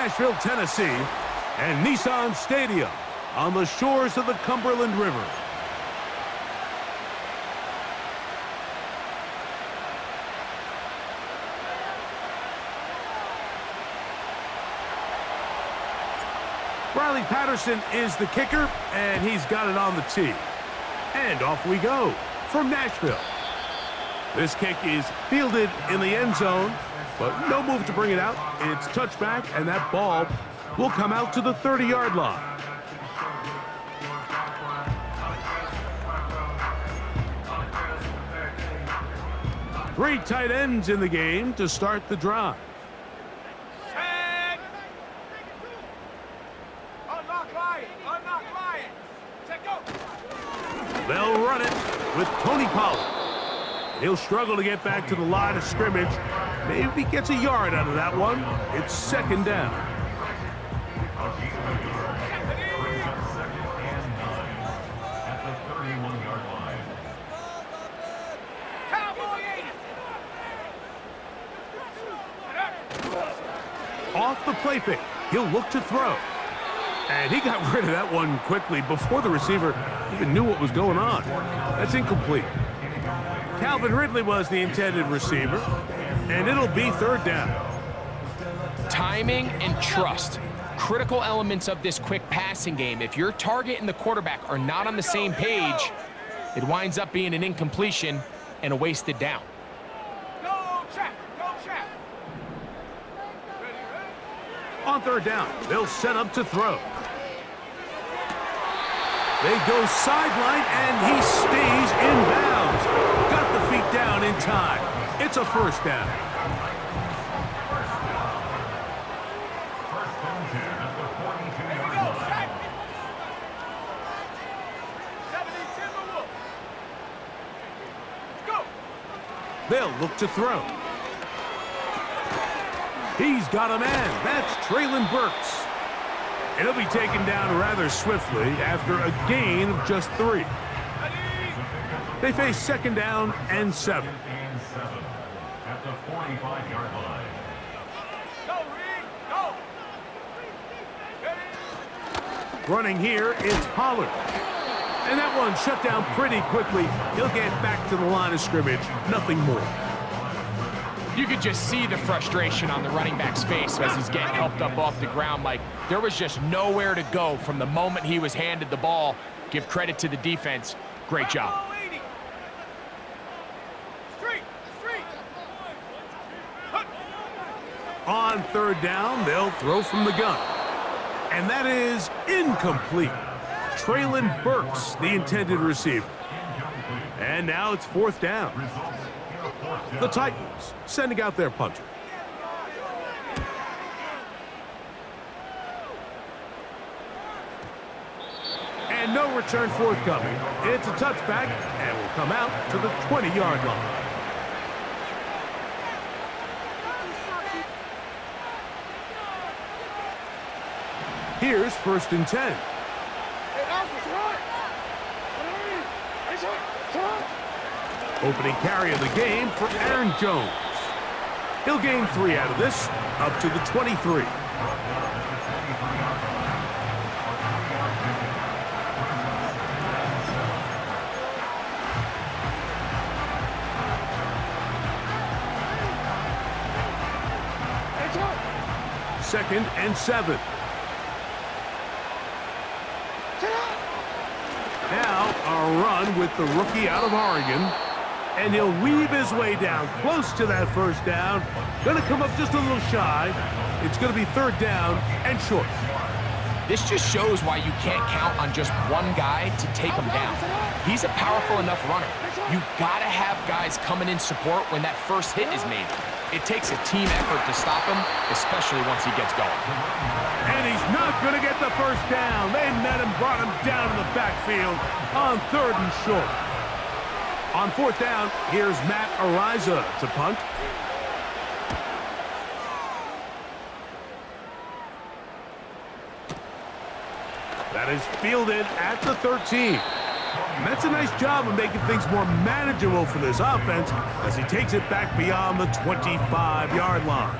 Nashville, Tennessee, and Nissan Stadium on the shores of the Cumberland River. Riley Patterson is the kicker, and he's got it on the tee. And off we go from Nashville. This kick is fielded in the end zone, but no move to bring it out. It's touchback, and that ball will come out to the 30-yard line. Three tight ends in the game to start the drive. They'll run it with Tony Pollard. He'll struggle to get back to the line of scrimmage. Maybe gets a yard out of that one. It's second down. Off the play fake, he'll look to throw. And he got rid of that one quickly before the receiver even knew what was going on. That's incomplete. Calvin Ridley was the intended receiver, and it'll be third down. Timing and trust, critical elements of this quick passing game. If your target and the quarterback are not on the same page, it winds up being an incompletion and a wasted down. On third down, they'll set up to throw. They go sideline, and he stays in bounds. Got the feet down in time. It's a first down. They'll look to throw. He's got a man. That's Treylon Burks. And he'll be taken down rather swiftly after a gain of just 3. They face second down and 7. At the 45-yard line. Running here, it's Pollard. And that one shut down pretty quickly. He'll get back to the line of scrimmage. Nothing more. You could just see the frustration on the running back's face as he's getting helped up off the ground. Like, there was just nowhere to go from the moment he was handed the ball. Give credit to the defense. Great job. On third down, they'll throw from the gun. And that is incomplete. Treylon Burks, the intended receiver. And now it's fourth down. The Titans sending out their punter. And no return forthcoming. It's a touchback and will come out to the 20-yard line. Here's first and 10. Opening carry of the game for Aaron Jones. He'll gain 3 out of this, up to the 23. Second and 7. Now a run with the rookie out of Oregon. And he'll weave his way down close to that first down. Going to come up just a little shy. It's going to be third down and short. This just shows why you can't count on just one guy to take him down. He's a powerful enough runner. You got to have guys coming in support when that first hit is made. It takes a team effort to stop him, especially once he gets going. And he's not going to get the first down. They met him, brought him down to the backfield on third and short. On fourth down, here's Matt Araiza to punt. That is fielded at the 13. And that's a nice job of making things more manageable for this offense as he takes it back beyond the 25-yard line.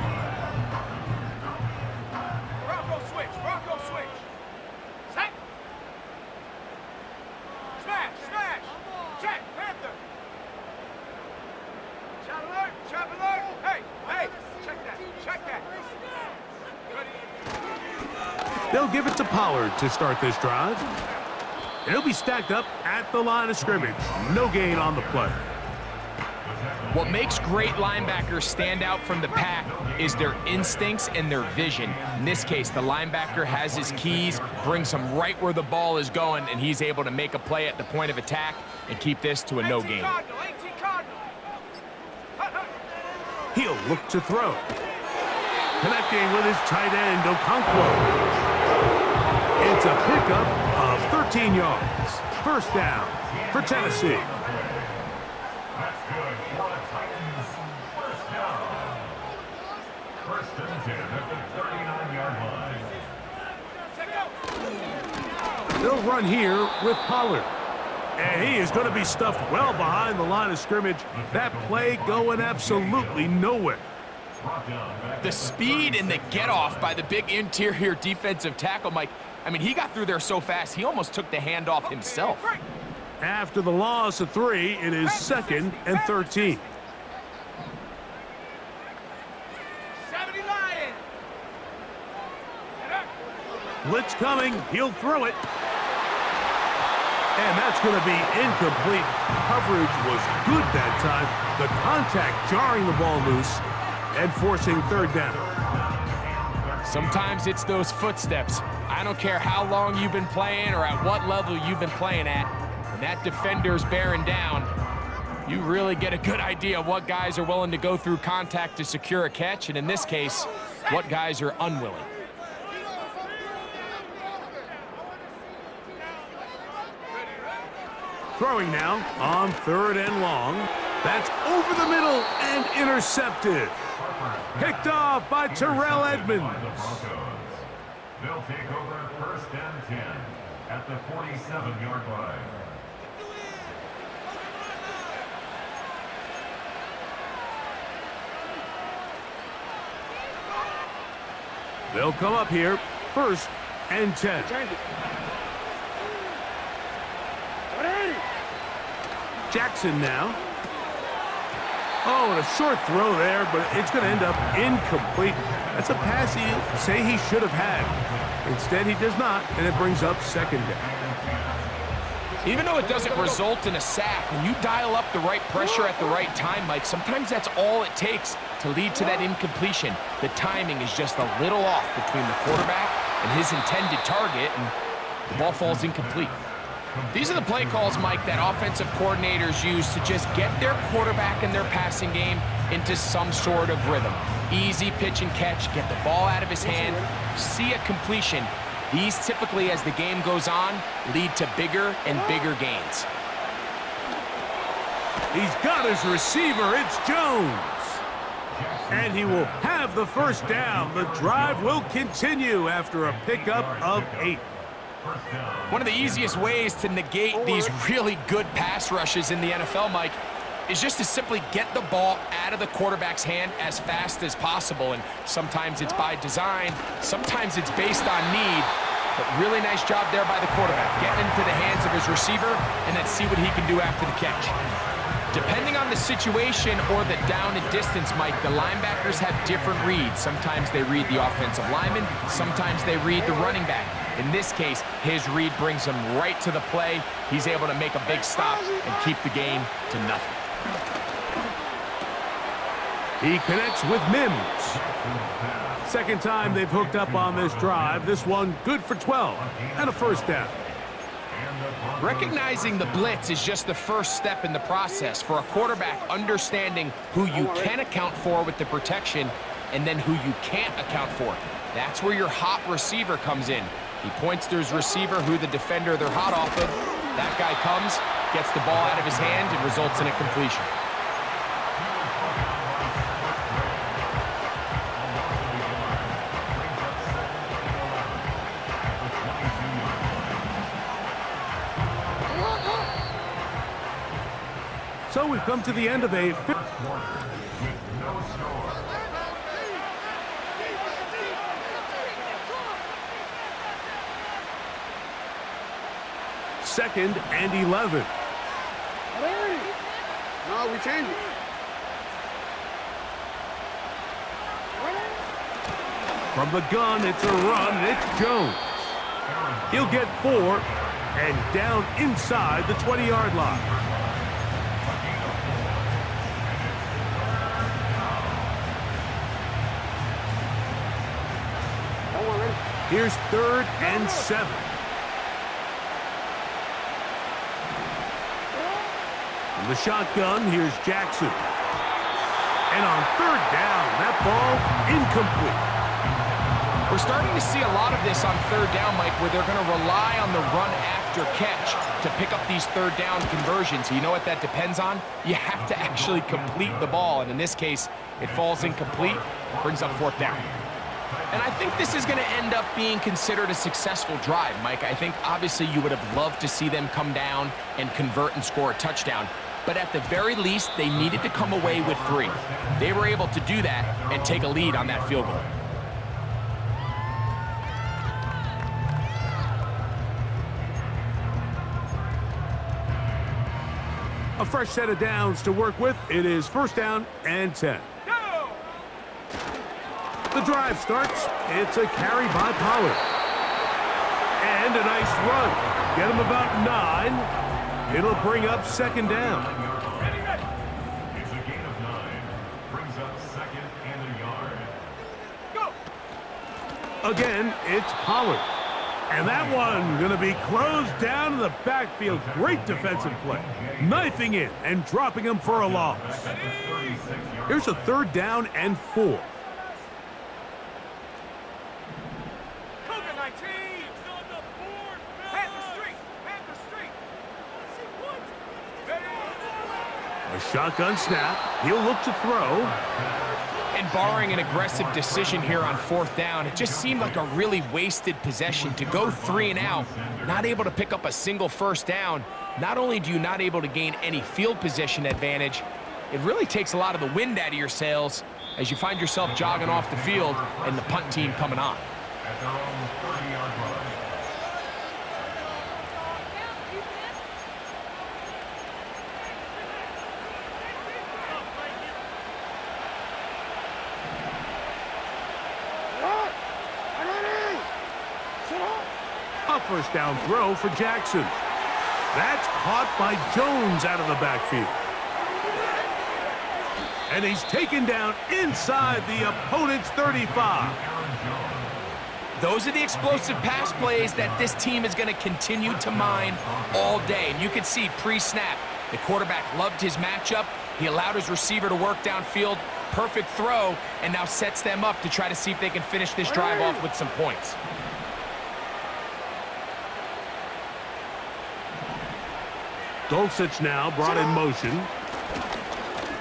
They'll give it to Pollard to start this drive. And he'll be stacked up at the line of scrimmage. No gain on the play. What makes great linebackers stand out from the pack is their instincts and their vision. In this case, the linebacker has his keys, brings him right where the ball is going, and he's able to make a play at the point of attack and keep this to a no gain. He'll look to throw. Connecting with his tight end, Okonkwo. It's a pickup of 13 yards. First down for Tennessee. That's good for the Titans. First down. First and 10 at the 39-yard line. They'll run here with Pollard. And he is going to be stuffed well behind the line of scrimmage. That play going absolutely nowhere. The speed and the get-off by the big interior defensive tackle, Mike, I mean, he got through there so fast, he almost took the handoff himself. After the loss of 3, it is 2nd and 13. Blitz coming. He'll throw it. And that's going to be incomplete. Coverage was good that time. The contact jarring the ball loose and forcing third down. Sometimes it's those footsteps. I don't care how long you've been playing or at what level you've been playing at. When that defender's bearing down, you really get a good idea of what guys are willing to go through contact to secure a catch, and in this case, what guys are unwilling. Throwing now on 3rd and long. That's over the middle and intercepted. Picked off by Terrell Edmonds. They'll take over 1st and 10 at the 47-yard line. They'll come up here 1st and 10. Jackson now. Oh, and a short throw there, but it's going to end up incomplete. That's a pass you say he should have had. Instead, he does not, and it brings up 2nd down. Even though it doesn't result in a sack, when you dial up the right pressure at the right time, Mike, sometimes that's all it takes to lead to that incompletion. The timing is just a little off between the quarterback and his intended target, and the ball falls incomplete. These are the play calls, Mike, that offensive coordinators use to just get their quarterback and their passing game into some sort of rhythm. Easy pitch and catch, get the ball out of his hand, see a completion. These typically, as the game goes on, lead to bigger and bigger gains. He's got his receiver. It's Jones. And he will have the first down. The drive will continue after a pickup of 8. One of the easiest ways to negate these really good pass rushes in the NFL, Mike, is just to simply get the ball out of the quarterback's hand as fast as possible. And sometimes it's by design, sometimes it's based on need. But really nice job there by the quarterback, getting into the hands of his receiver and then see what he can do after the catch. Depending on the situation or the down and distance, Mike, the linebackers have different reads. Sometimes they read the offensive lineman, sometimes they read the running back. In this case, his read brings him right to the play. He's able to make a big stop and keep the game to nothing. He connects with Mims. 2nd time they've hooked up on this drive. This one good for 12 and a first down. Recognizing the blitz is just the first step in the process for a quarterback, understanding who you can account for with the protection and then who you can't account for. That's where your hot receiver comes in. He points to his receiver, who the defender they're hot off of. That guy comes, gets the ball out of his hand, and results in a completion. So we've come to the end of a second and 11. No, we changed it. From the gun, it's a run, and it's Jones. He'll get 4 and down inside the 20-yard line. Here's 3rd and 7. From the shotgun, here's Jackson. And on 3rd down, that ball incomplete. We're starting to see a lot of this on 3rd down, Mike, where they're going to rely on the run after catch to pick up these 3rd down conversions. You know what that depends on? You have to actually complete the ball, and in this case, it falls incomplete, brings up 4th down. And I think this is going to end up being considered a successful drive, Mike. I think obviously you would have loved to see them come down and convert and score a touchdown. But at the very least, they needed to come away with 3. They were able to do that and take a lead on that field goal. A fresh set of downs to work with. It is 1st down and 10. The drive starts. It's a carry by Pollard. And a nice run. Get him about 9. It'll bring up 2nd down. It's a gain of 9. Brings up 2nd and a yard. Go! Again, it's Pollard. And that one going to be closed down in the backfield. Great defensive play. Knifing in and dropping him for a loss. Here's a 3rd down and 4. A shotgun snap. He'll look to throw. And barring an aggressive decision here on 4th down, it just seemed like a really wasted possession to go 3 and out, not able to pick up a single 1st down. Not only do you not able to gain any field position advantage, it really takes a lot of the wind out of your sails as you find yourself jogging off the field and the punt team coming on. At their own 30-yard line. A 1st down throw for Jackson. That's caught by Jones out of the backfield. And he's taken down inside the opponent's 35. Those are the explosive pass plays that this team is going to continue to mine all day. And you can see pre-snap, the quarterback loved his matchup. He allowed his receiver to work downfield. Perfect throw, and now sets them up to try to see if they can finish this drive off with some points. Dulcich now brought in motion.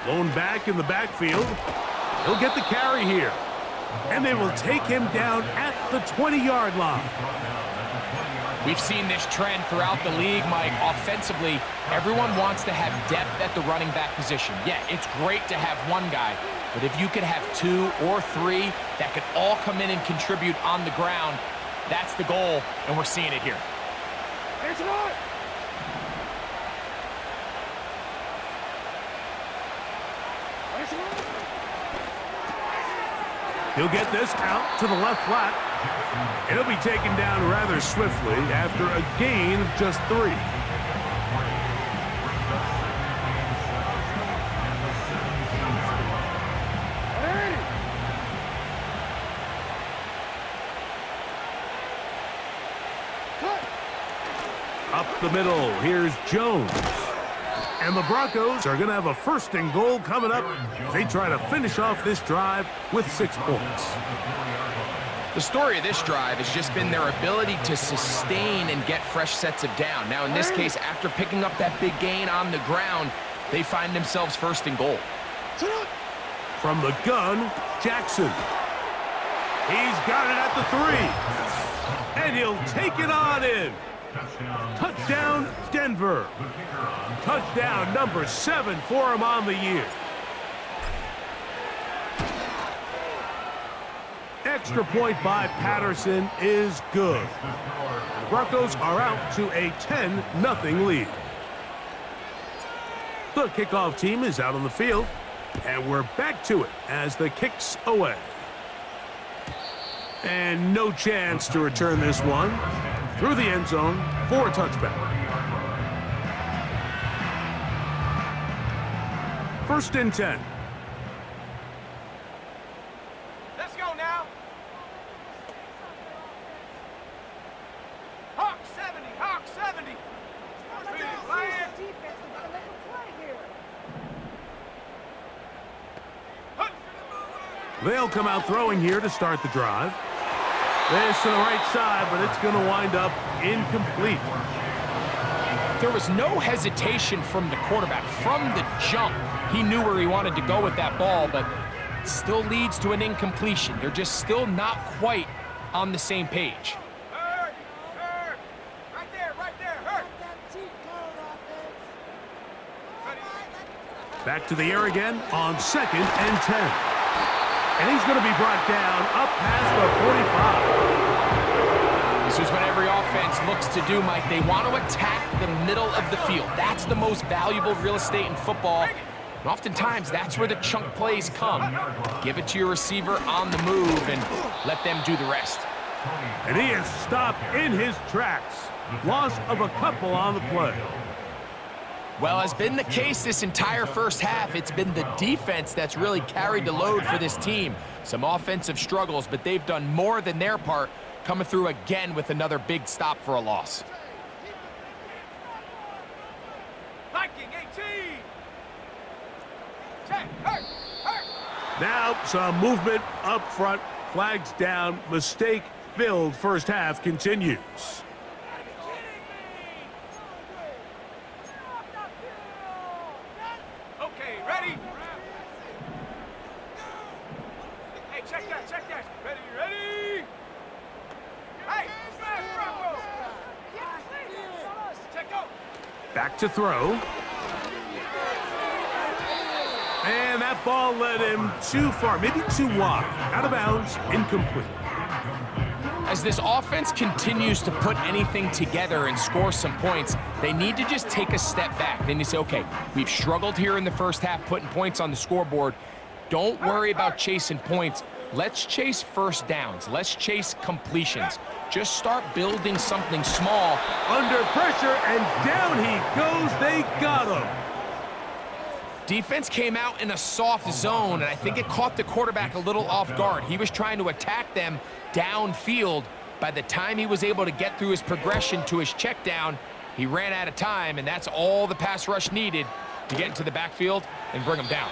Blown back in the backfield. He'll get the carry here. And they will take him down at the 20-yard line. We've seen this trend throughout the league, Mike. Offensively, everyone wants to have depth at the running back position. Yeah, it's great to have one guy, but if you could have 2 or 3 that could all come in and contribute on the ground, that's the goal, and we're seeing it here. He'll get this out to the left flat. It'll be taken down rather swiftly after a gain of just 3. Up the middle, here's Jones. And the Broncos are going to have a 1st and goal coming up. They try to finish off this drive with 6 points. The story of this drive has just been their ability to sustain and get fresh sets of down. Now, in this case, after picking up that big gain on the ground, they find themselves 1st and goal. From the gun, Jackson. He's got it at the 3. And he'll take it on in. Touchdown, Denver. Touchdown number 7 for him on the year. Extra point by Patterson is good. The Broncos are out to a 10-0 lead. The kickoff team is out on the field, and we're back to it as the kick's away. And no chance to return this one through the end zone for a touchback. First and 10. Let's go now. Hawk 70, Hawk 70. They'll come out throwing here to start the drive. This to the right side, but it's going to wind up incomplete. There was no hesitation from the quarterback. From the jump, he knew where he wanted to go with that ball, but still leads to an incompletion. They're just still not quite on the same page. Back to the air again on 2nd and 10. And he's going to be brought down up past the 45. This is what every offense looks to do, Mike. They want to attack the middle of the field. That's the most valuable real estate in football. And oftentimes, that's where the chunk plays come. Give it to your receiver on the move and let them do the rest. And he is stopped in his tracks. Loss of a couple on the play. Well, has been the case this entire first half. It's been the defense that's really carried the load for this team. Some offensive struggles, but they've done more than their part, coming through again with another big stop for a loss. Viking 18. Check. Hurt. Now some movement up front. Flags down. Mistake-filled first half continues. Okay, ready? Hey, check that. Ready? Hey, smash, Bravo! Check go! Back to throw. And that ball led him too far, maybe too wide. Out of bounds, incomplete. As this offense continues to put anything together and score some points, they need to just take a step back. Then you say, okay, we've struggled here in the first half putting points on the scoreboard. Don't worry about chasing points. Let's chase first downs. Let's chase completions. Just start building something small. Under pressure, and down he goes. They got him. Defense came out in a soft zone, and I think it caught the quarterback a little off guard. He was trying to attack them downfield. By the time he was able to get through his progression to his check down, he ran out of time, and that's all the pass rush needed to get into the backfield and bring him down.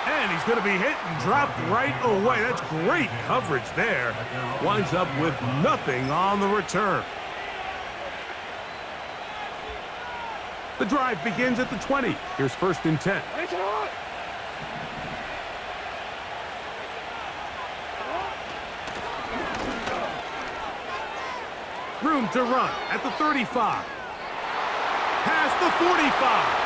And he's going to be hit and dropped right away. That's great coverage there. Winds up with nothing on the return. The drive begins at the 20. Here's 1st and 10. Room to run at the 35. Past the 45.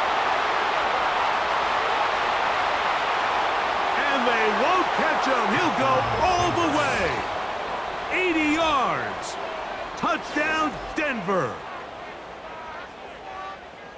And they won't catch him. He'll go all the way. 80 yards. Touchdown, Denver.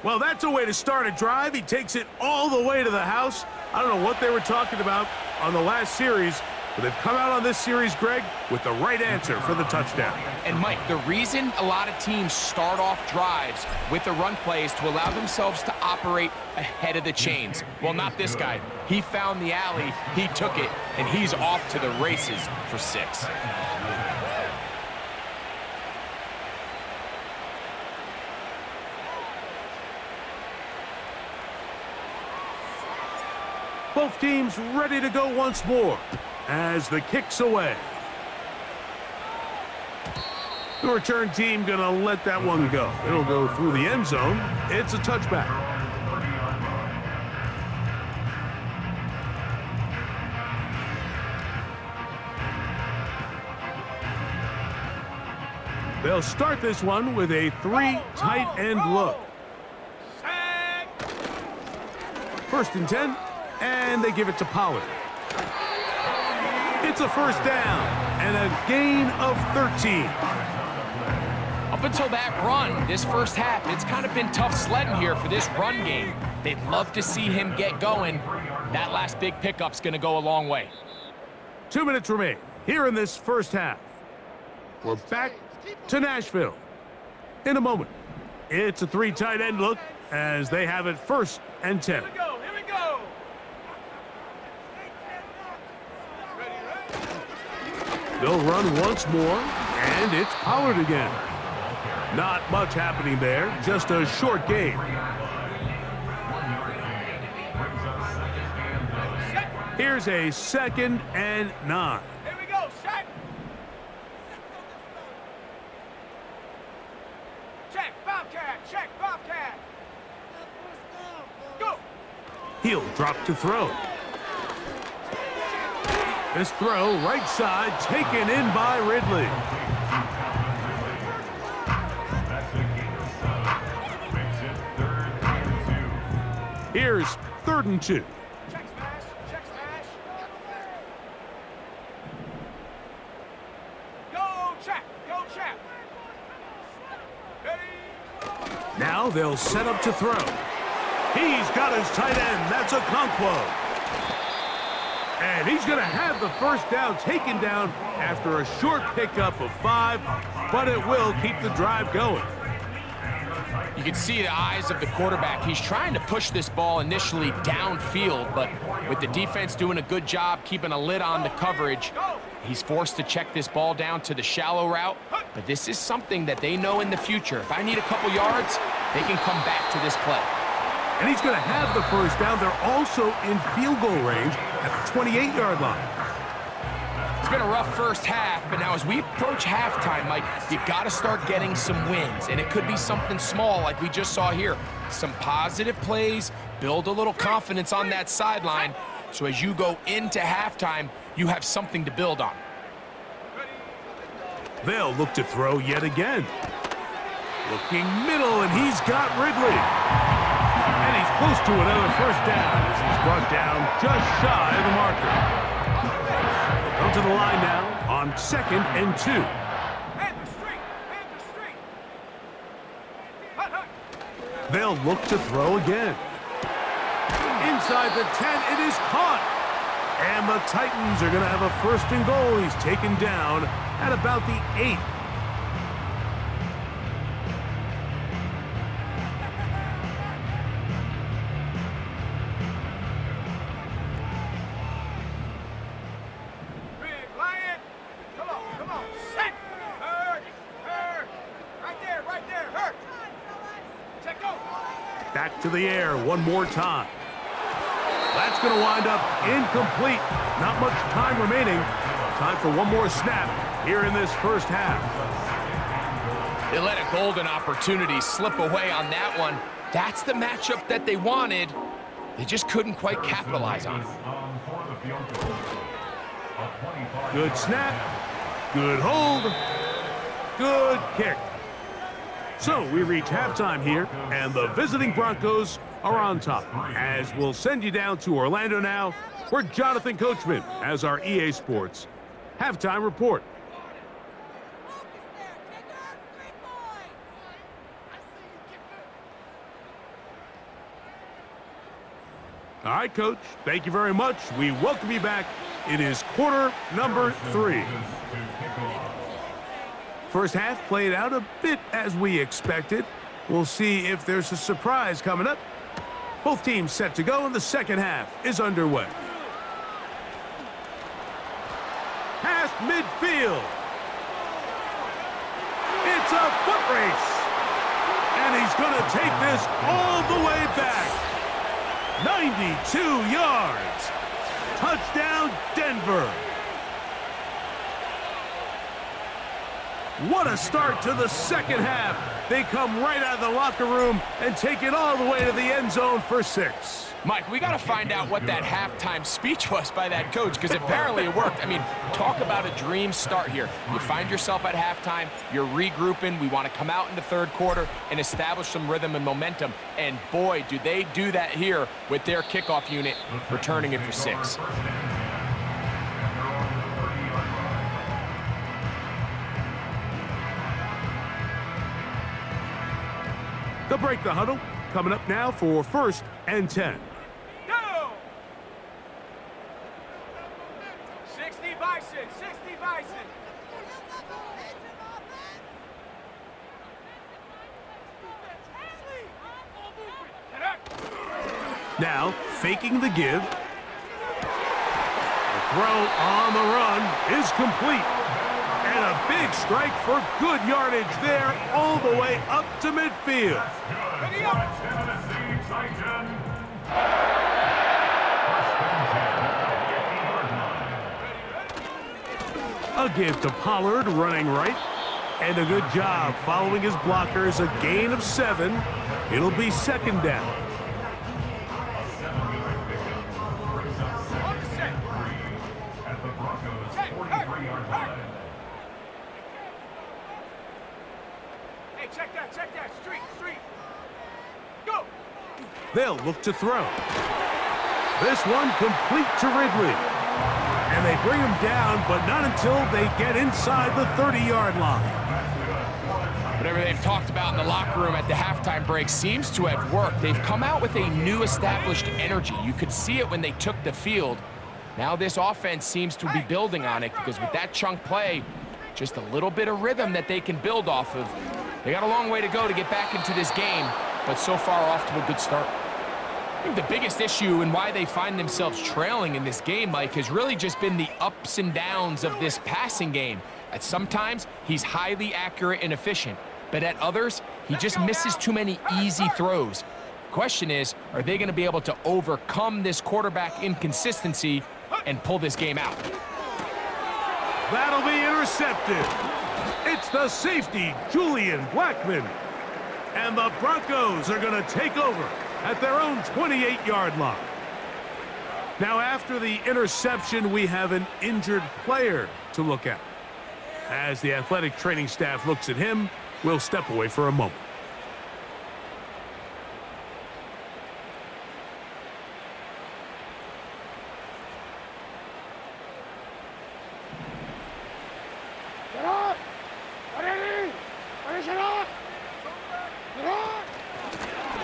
Well, that's a way to start a drive. He takes it all the way to the house. I don't know what they were talking about on the last series, but they've come out on this series, Greg, with the right answer for the touchdown. And, Mike, the reason a lot of teams start off drives with the run play is to allow themselves to operate ahead of the chains. Well, not this guy. He found the alley, he took it, and he's off to the races for 6. Both teams ready to go once more as the kick's away. The return team going to let that one go. It'll go through the end zone. It's a touchback. They'll start this one with a 3 tight end look. 1st and 10. And they give it to Pollard. It's a first down and a gain of 13. Up until that run, this first half, it's kind of been tough sledding here for this run game. They'd love to see him get going. That last big pickup's going to go a long way. 2 minutes remain here in this first half. We're back to Nashville. In a moment, it's a 3 tight end look as they have it 1st and 10. Here we go. Here we go. Ready. They'll run once more, and it's Pollard again. Not much happening there, just a short game. Here's a 2nd and 9. Here we go. Set. Check. Bobcat. Check. Bobcat. Go. He'll drop to throw. This throw, right side, taken in by Ridley. Here's 3rd and 2. Check smash. Check smash. Go check. Go check. Ready. Now they'll set up to throw. He's got his tight end. That's a Okonkwo. And he's going to have the 1st down taken down after a short pickup of 5, but it will keep the drive going. You can see the eyes of the quarterback. He's trying to push this ball initially downfield, but with the defense doing a good job keeping a lid on the coverage, he's forced to check this ball down to the shallow route. But this is something that they know in the future. If I need a couple yards, they can come back to this play. And he's going to have the 1st down. They're also in field goal range at the 28-yard line. It's been a rough first half, but now as we approach halftime, Mike, you got to start getting some wins, and it could be something small like we just saw here. Some positive plays, build a little confidence on that sideline, so as you go into halftime, you have something to build on. They'll look to throw yet again. Looking middle, and he's got Ridley. And he's close to another 1st down as he's brought down just shy of the marker. Come to the line now on 2nd and 2. And the street. And the street. Hut, hut. They'll look to throw again. Inside the 10, it is caught. And the Titans are going to have a 1st and goal. He's taken down at about the 8. Back to the air one more time. That's going to wind up incomplete. Not much time remaining. Time for one more snap here in this 1st half. They let a golden opportunity slip away on that one. That's the matchup that they wanted. They just couldn't quite capitalize on it. Good snap. Good hold. Good kick. So we reach halftime here, and the visiting Broncos are on top. As we'll send you down to Orlando now, where Jonathan Coachman has our EA Sports halftime report. All right, Coach, thank you very much. We welcome you back. It is quarter number 3. 1st half played out a bit as we expected. We'll see if there's a surprise coming up. Both teams set to go, and the 2nd half is underway. Past midfield. It's a foot race. And he's going to take this all the way back. 92 yards. Touchdown, Denver. What a start to the 2nd half. They come right out of the locker room and take it all the way to the end zone for 6. Mike, we got to find out what that halftime speech was by that coach, because apparently it worked. I mean, talk about a dream start here. You find yourself at halftime, you're regrouping, we want to come out in the 3rd quarter and establish some rhythm and momentum, and boy, do they do that here with their kickoff unit returning it for 6. They'll break the huddle. Coming up now for 1st and 10. Go! 60 Bison, 60 Bison. Now, faking the give. The throw on the run is complete. And a big strike for good yardage there all the way up to midfield. Ready up. Tennessee Titan. A give to Pollard running right. And a good job following his blockers. A gain of 7. It'll be second down. On the set. At the Broncos' Set. 43-yard line. Hey, check that. Street. Go. They'll look to throw. This one complete to Ridley. And they bring him down, but not until they get inside the 30-yard line. Whatever they've talked about in the locker room at the halftime break seems to have worked. They've come out with a new established energy. You could see it when they took the field. Now this offense seems to be building on it because with that chunk play, just a little bit of rhythm that they can build off of. They got a long way to go to get back into this game, but so far off to a good start. I think the biggest issue and why they find themselves trailing in this game, Mike, has really just been the ups and downs of this passing game. At sometimes, he's highly accurate and efficient, but at others, he just misses too many easy throws. Question is, are they going to be able to overcome this quarterback inconsistency and pull this game out? That'll be intercepted. It's the safety, Julian Blackmon. And the Broncos are going to take over at their own 28-yard line. Now, after the interception, we have an injured player to look at. As the athletic training staff looks at him, we'll step away for a moment.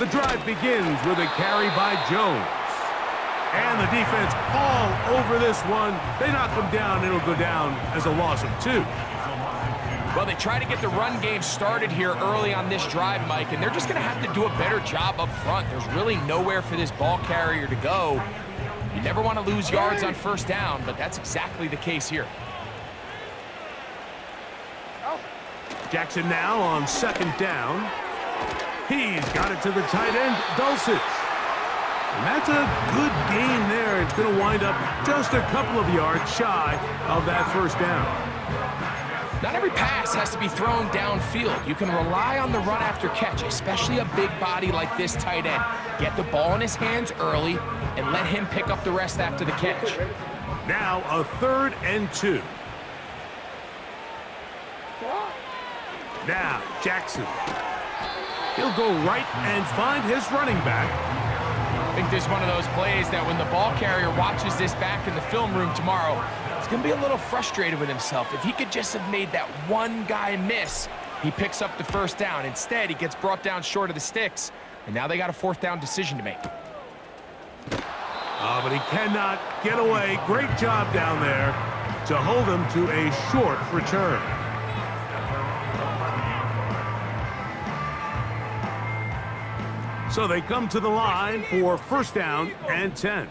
The drive begins with a carry by Jones. And the defense all over this one. They knock him down. It'll go down as a loss of 2. Well, they try to get the run game started here early on this drive, Mike, and they're just going to have to do a better job up front. There's really nowhere for this ball carrier to go. You never want to lose yards on first down, but that's exactly the case here. Jackson now on second down. He's got it to the tight end, Dulcich. And that's a good gain there. It's going to wind up just a couple of yards shy of that first down. Not every pass has to be thrown downfield. You can rely on the run after catch, especially a big body like this tight end. Get the ball in his hands early and let him pick up the rest after the catch. Now a 3rd and 2. Now Jackson. He'll go right and find his running back. I think this is one of those plays that when the ball carrier watches this back in the film room tomorrow, he's going to be a little frustrated with himself. If he could just have made that one guy miss, he picks up the first down. Instead, he gets brought down short of the sticks, and now they got a 4th down decision to make. But he cannot get away. Great job down there to hold him to a short return. So they come to the line for 1st down and 10.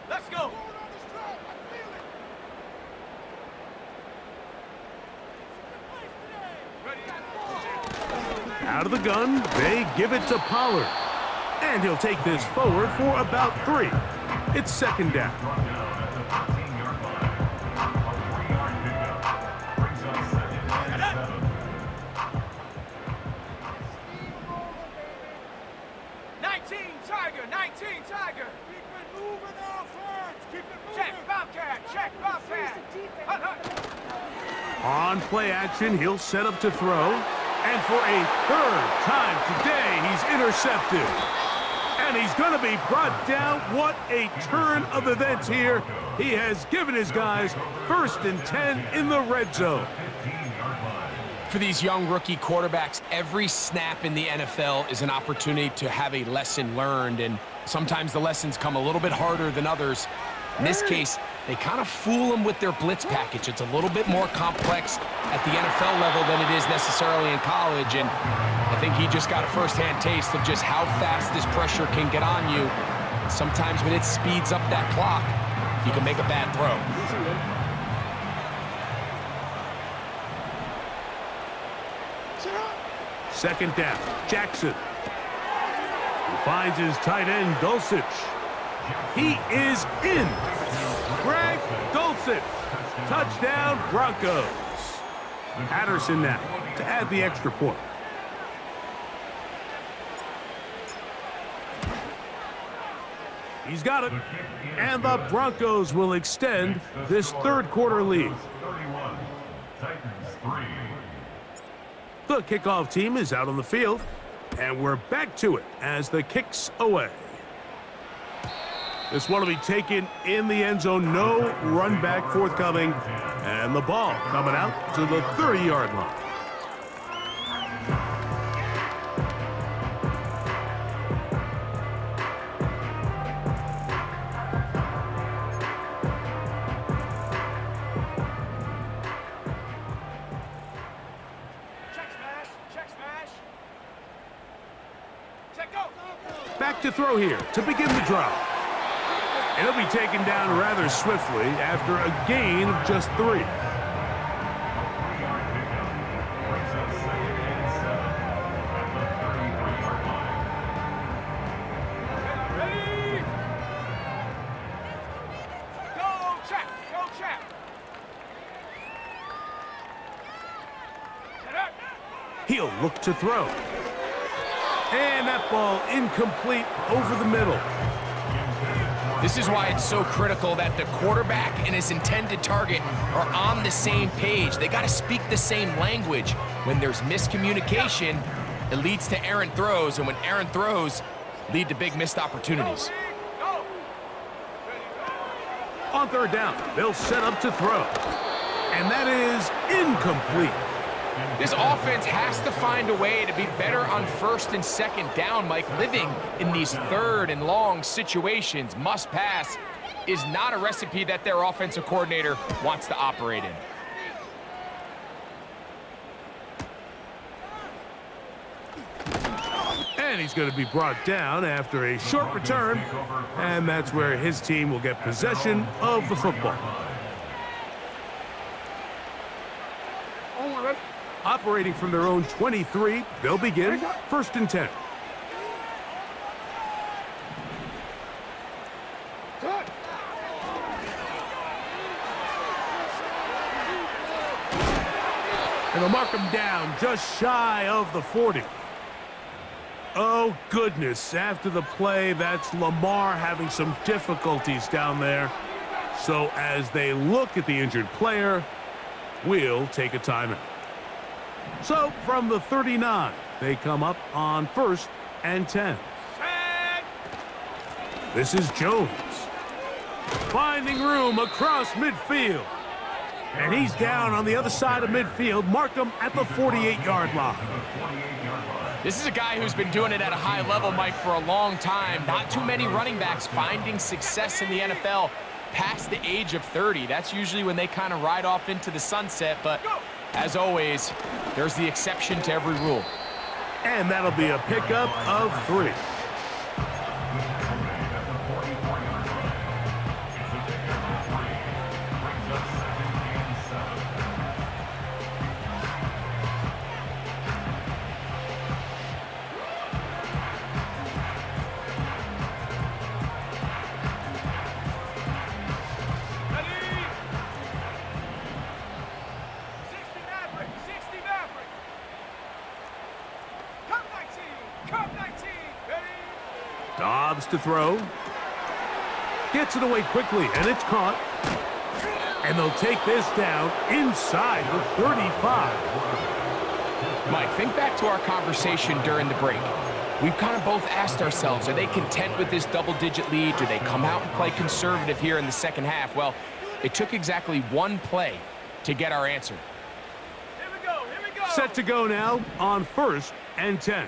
Let's go. Out of the gun, they give it to Pollard. And he'll take this forward for about 3. It's 2nd down. Tiger. Keep it moving offense. Keep it moving. Check, Bobcat. Check, Bobcat. Hut, hut. On play action, he'll set up to throw. And for a 3rd time today, he's intercepted. And he's going to be brought down. What a turn of events here. He has given his guys 1st and 10 in the red zone. For these young rookie quarterbacks, every snap in the NFL is an opportunity to have a lesson learned, and sometimes the lessons come a little bit harder than others. In this case, they kind of fool them with their blitz package. It's a little bit more complex at the NFL level than it is necessarily in college, and I think he just got a first-hand taste of just how fast this pressure can get on you. sometimes when it speeds up that clock, you can make a bad throw. Second down, Jackson. He finds his tight end, Dulcich. He is in. Greg Dulcich. Touchdown, Broncos. Patterson now to add the extra point. He's got it. And the Broncos will extend this third quarter lead. 31, Titans 3. The kickoff team is out on the field, and we're back to it as the kick's away. This one will be taken in the end zone. No run back forthcoming, and the ball coming out to the 30-yard line. Back to throw here to begin the drive. And he'll be taken down rather swiftly after a gain of just 3. Ready? Go check, go check. He'll look to throw. And that ball incomplete over the middle. This is why it's so critical that the quarterback and his intended target are on the same page. They got to speak the same language. When there's miscommunication, it leads to errant throws, and when errant throws lead to big missed opportunities. Go. On third down, they'll set up to throw. And that is incomplete. This offense has to find a way to be better on first and second down, Mike. Living in these third and long situations, must pass, is not a recipe that their offensive coordinator wants to operate in. And he's going to be brought down after a short return. And that's where his team will get possession of the football. Operating from their own 23, they'll begin first and 10. And they'll mark him down just shy of the 40. Oh, goodness. After the play, that's Lamar having some difficulties down there. So as they look at the injured player, we'll take a timeout. So from the 39, they come up on first and 10. This is Jones. Finding room across midfield. And he's down on the other side of midfield. Mark him at the 48-yard line. This is a guy who's been doing it at a high level, Mike, for a long time. Not too many running backs finding success in the NFL past the age of 30. That's usually when they kind of ride off into the sunset, but as always, there's the exception to every rule. And that'll be a pickup of 3. Dobbs to throw. Gets it away quickly, and it's caught. And they'll take this down inside the 35. Mike, think back to our conversation during the break. We've kind of both asked ourselves, are they content with this double-digit lead? Do they come out and play conservative here in the second half? Well, it took exactly one play to get our answer. Here we go, here we go. Set to go now on first and 10.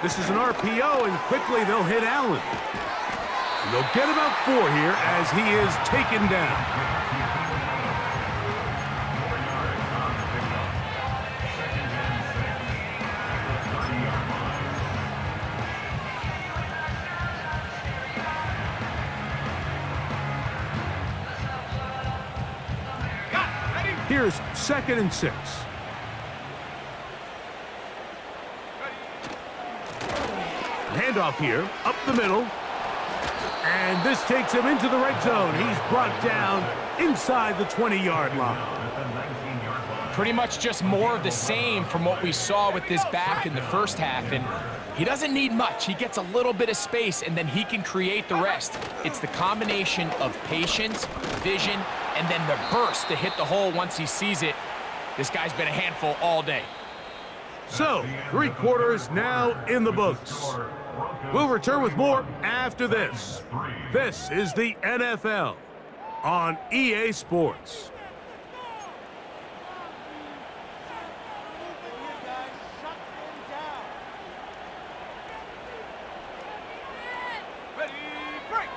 This is an RPO, and quickly they'll hit Allen. And they'll get about 4 here as he is taken down. Here's 2nd and 6. Handoff here, up the middle. And this takes him into the red zone. He's brought down inside the 20-yard line. Pretty much just more of the same from what we saw with this back in the first half. And he doesn't need much. He gets a little bit of space, and then he can create the rest. It's the combination of patience, vision, and then the burst to hit the hole once he sees it. This guy's been a handful all day. So, 3 quarters now in the books. We'll return with more after this. This is the NFL on EA Sports. Ready, break.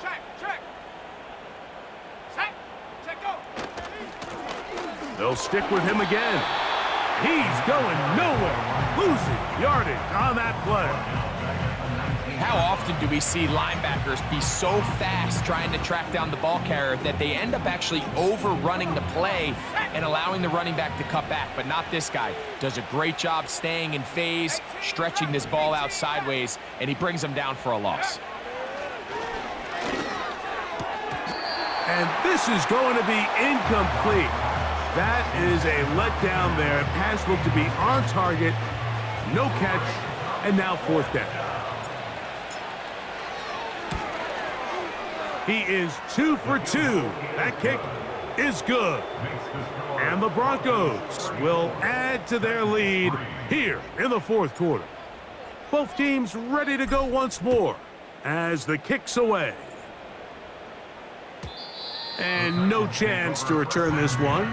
Check, check. Set, check, go. They'll stick with him again. He's going nowhere, losing yardage on that play. How often do we see linebackers be so fast trying to track down the ball carrier that they end up actually overrunning the play and allowing the running back to cut back? But not this guy. Does a great job staying in phase, stretching this ball out sideways, and he brings them down for a loss. And this is going to be incomplete. That is a letdown there. Pass looked to be on target, no catch, and now 4th down. He is 2 for 2. That kick is good. And the Broncos will add to their lead here in the 4th quarter. Both teams ready to go once more as the kick's away. And no chance to return this one.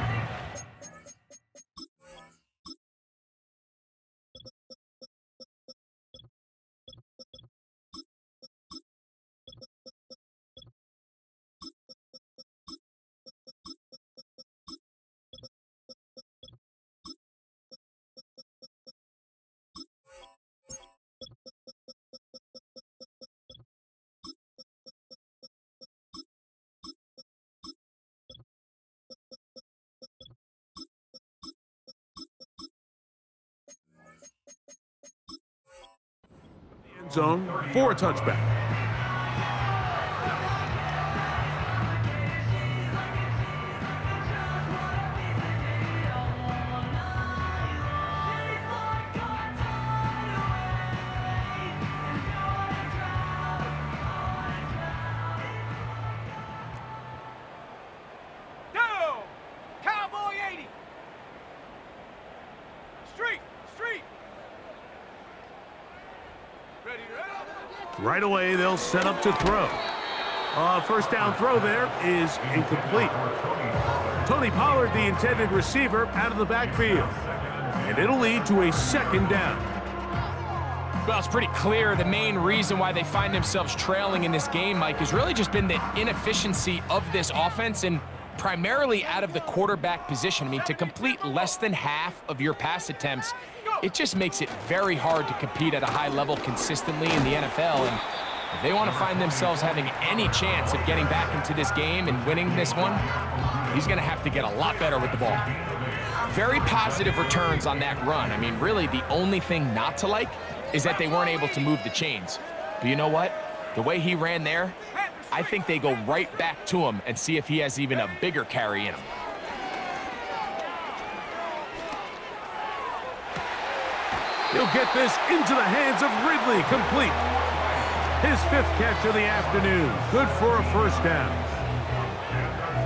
Zone for a touchback. Down. Cowboy 80. Street, street. Ready, ready. Right away, they'll set up to throw. First down throw there is incomplete. Tony Pollard, the intended receiver, out of the backfield. And it'll lead to a 2nd down. Well, it's pretty clear the main reason why they find themselves trailing in this game, Mike, has really just been the inefficiency of this offense and primarily out of the quarterback position. I mean, to complete less than half of your pass attempts, it just makes it very hard to compete at a high level consistently in the NFL. And if they want to find themselves having any chance of getting back into this game and winning this one, he's going to have to get a lot better with the ball. Very positive returns on that run. I mean, really, the only thing not to like is that they weren't able to move the chains. But you know what? The way he ran there, I think they go right back to him and see if he has even a bigger carry in him. He'll get this into the hands of Ridley, complete. His 5th catch of the afternoon, good for a 1st down.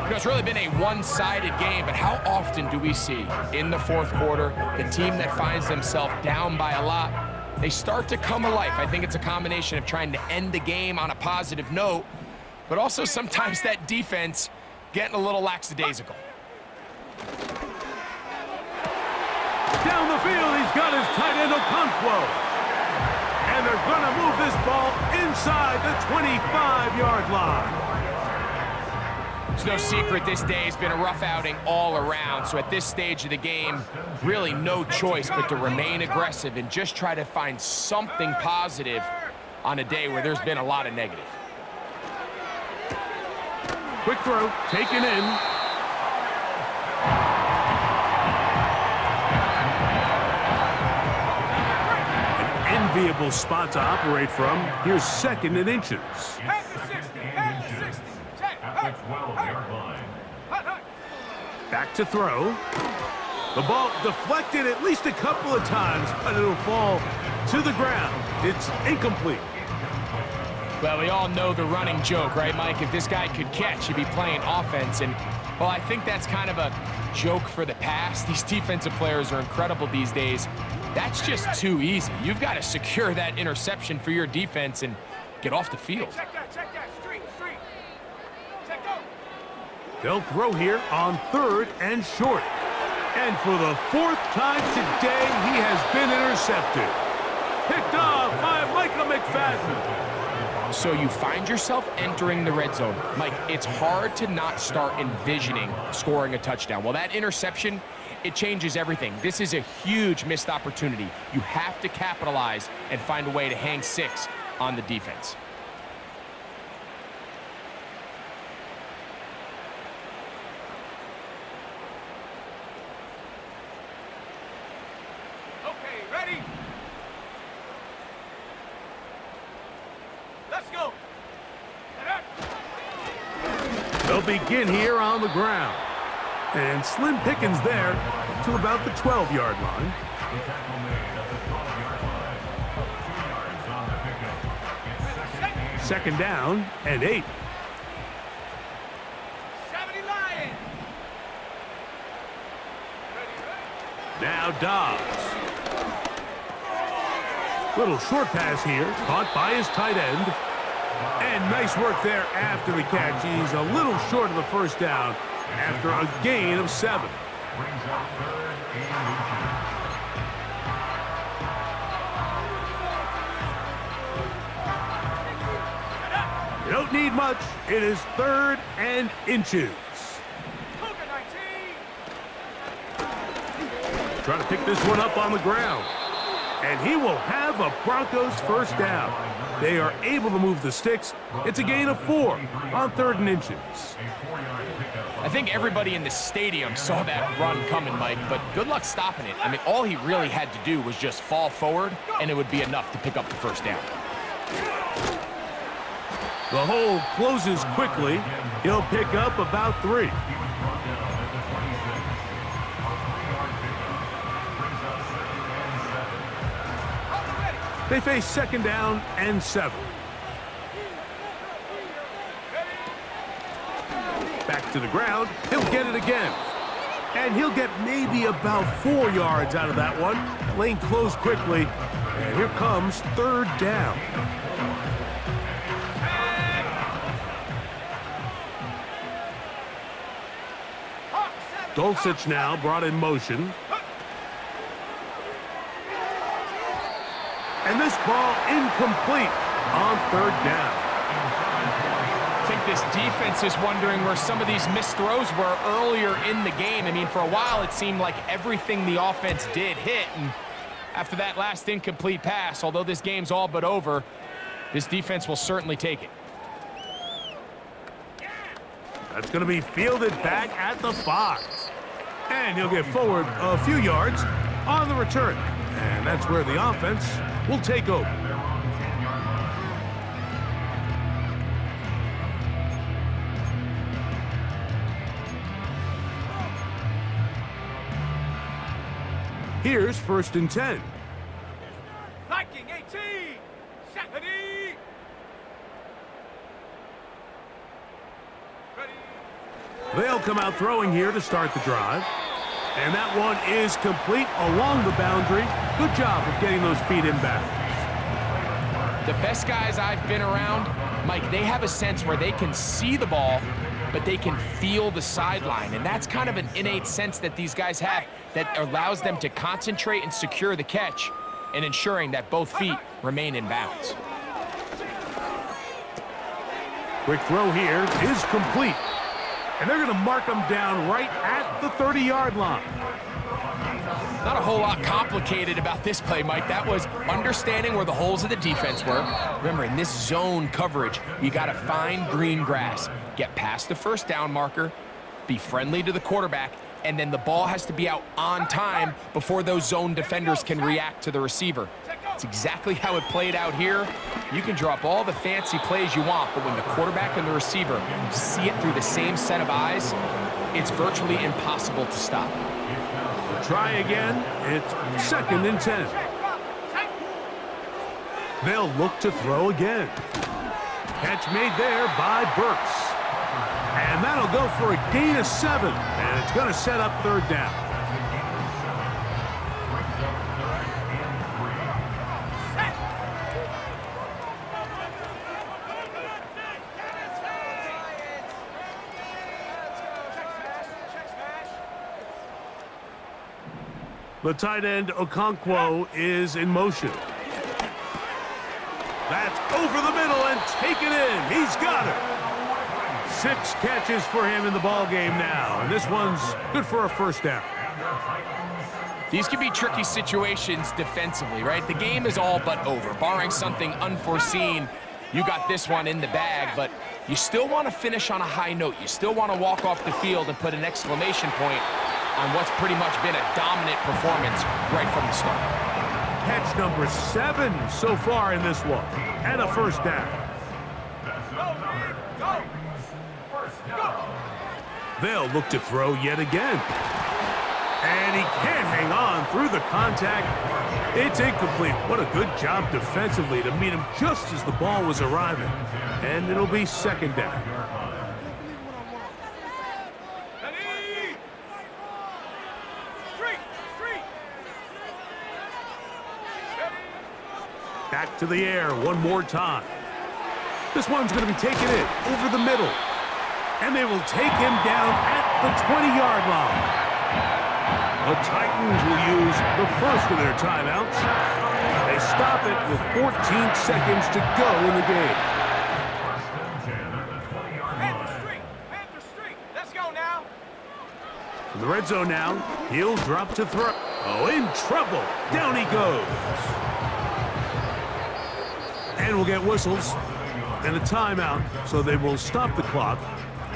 You know, it's really been a one-sided game, but how often do we see in the 4th quarter the team that finds themselves down by a lot, they start to come alive? I think it's a combination of trying to end the game on a positive note, but also sometimes that defense getting a little lackadaisical. Down the field, he's got his tight end Okonkwo. And they're going to move this ball inside the 25-yard line. It's no secret this day has been a rough outing all around, so at this stage of the game, really no choice but to remain aggressive and just try to find something positive on a day where there's been a lot of negative. Quick throw, taken in. enviable spot to operate from. Here's 2nd and inches. Head to 60. Head to 60. Check. At the 12-yard line. Back to throw. The ball deflected at least a couple of times, but it'll fall to the ground. It's incomplete. Well, we all know the running joke, right, Mike? If this guy could catch, he'd be playing offense. And, well, I think that's kind of a joke for the past. These defensive players are incredible these days. That's just too easy. You've got to secure that interception for your defense and get off the field. Check that. Street. Check go. They'll throw here on 3rd and short. And for the 4th time today, he has been intercepted. Picked off by Micah McFadden. So you find yourself entering the red zone. Mike, it's hard to not start envisioning scoring a touchdown. Well, that interception, it changes everything. This is a huge missed opportunity. You have to capitalize and find a way to hang 6 on the defense. Okay, ready? Let's go. They'll begin here on the ground. And slim pickings there to about the 12-yard line. The tackle made at the 12-yard line. 2 yards on the pickup. It's 2nd down and 8. 70 Lions. Now Dobbs. Little short pass here, caught by his tight end. And nice work there after the catch. He's a little short of the 1st down after a gain of 7. brings up 3rd and inches. You don't need much. It is 3rd and inches. Trying to pick this one up on the ground. And he will have a Broncos 1st down. They are able to move the sticks. It's a gain of 4 on 3rd and inches. I think everybody in the stadium saw that run coming, Mike, but good luck stopping it. I mean, all he really had to do was just fall forward, and it would be enough to pick up the 1st down. The hole closes quickly. He'll pick up about 3. They face 2nd down and 7. Back to the ground. He'll get it again. And he'll get maybe about 4 yards out of that one. Lane closed quickly. And here comes 3rd down. Dulcich now brought in motion. And this ball incomplete on 3rd down. I think this defense is wondering where some of these missed throws were earlier in the game. I mean, for a while it seemed like everything the offense did hit, and after that last incomplete pass, although this game's all but over, this defense will certainly take it. That's going to be fielded back at the 5. And he'll get forward a few yards on the return. And that's where the offense will take over. Here's 1st and 10. Viking 18. 70. Ready. They'll come out throwing here to start the drive. And that one is complete along the boundary. Good job of getting those feet in bounds. The best guys I've been around, Mike, they have a sense where they can see the ball, but they can feel the sideline. And that's kind of an innate sense that these guys have that allows them to concentrate and secure the catch and ensuring that both feet remain in bounds. Quick throw here is complete. And they're going to mark him down right at the 30-yard line. Not a whole lot complicated about this play, Mike. That was understanding where the holes of the defense were. Remember, in this zone coverage, you got to find green grass, get past the 1st down marker, be friendly to the quarterback, and then the ball has to be out on time before those zone defenders can react to the receiver. It's exactly how it played out here. You can drop all the fancy plays you want, but when the quarterback and the receiver see it through the same set of eyes, it's virtually impossible to stop. Try again. It's 2nd and 10. They'll look to throw again. Catch made there by Burks. And that'll go for a gain of 7. And it's going to set up 3rd down. The tight end, Okonkwo, is in motion. That's over the middle and taken in. He's got it. 6 catches for him in the ball game now, and this one's good for a 1st down. These can be tricky situations defensively, right? The game is all but over. Barring something unforeseen, you got this one in the bag, but you still want to finish on a high note. You still want to walk off the field and put an exclamation point on what's pretty much been a dominant performance right from the start. Catch number 7 so far in this one, and a 1st down. They'll look to throw yet again. And he can't hang on through the contact. It's incomplete. What a good job defensively to meet him just as the ball was arriving. And it'll be 2nd down. Back to the air one more time. This one's going to be taken in over the middle. And they will take him down at the 20-yard line. The Titans will use the first of their timeouts. They stop it with 14 seconds to go in the game. Panther Street. Let's go now. In the red zone now, he'll drop to throw. Oh, in trouble. Down he goes. And we'll get whistles and a timeout, so they will stop the clock.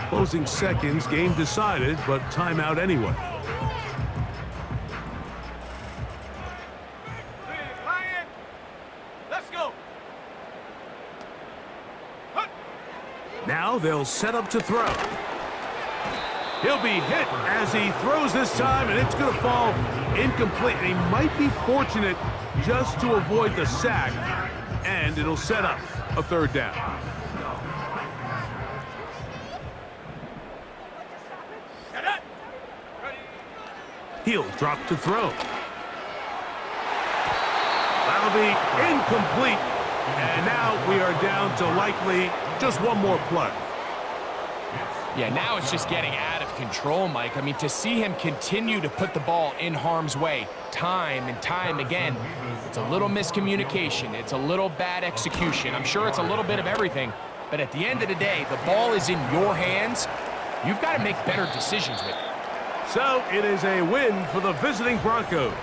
Closing seconds, game decided, but timeout anyway. Lion. Let's go. Now they'll set up to throw. He'll be hit as he throws this time, and it's going to fall incomplete. And he might be fortunate just to avoid the sack, and it'll set up a 3rd down. He'll drop to throw. That'll be incomplete. And now we are down to likely just one more play. Yeah, now it's just getting out of control, Mike. I mean, to see him continue to put the ball in harm's way time and time again, it's a little miscommunication. It's a little bad execution. I'm sure it's a little bit of everything. But at the end of the day, the ball is in your hands. You've got to make better decisions with it. So it is a win for the visiting Broncos.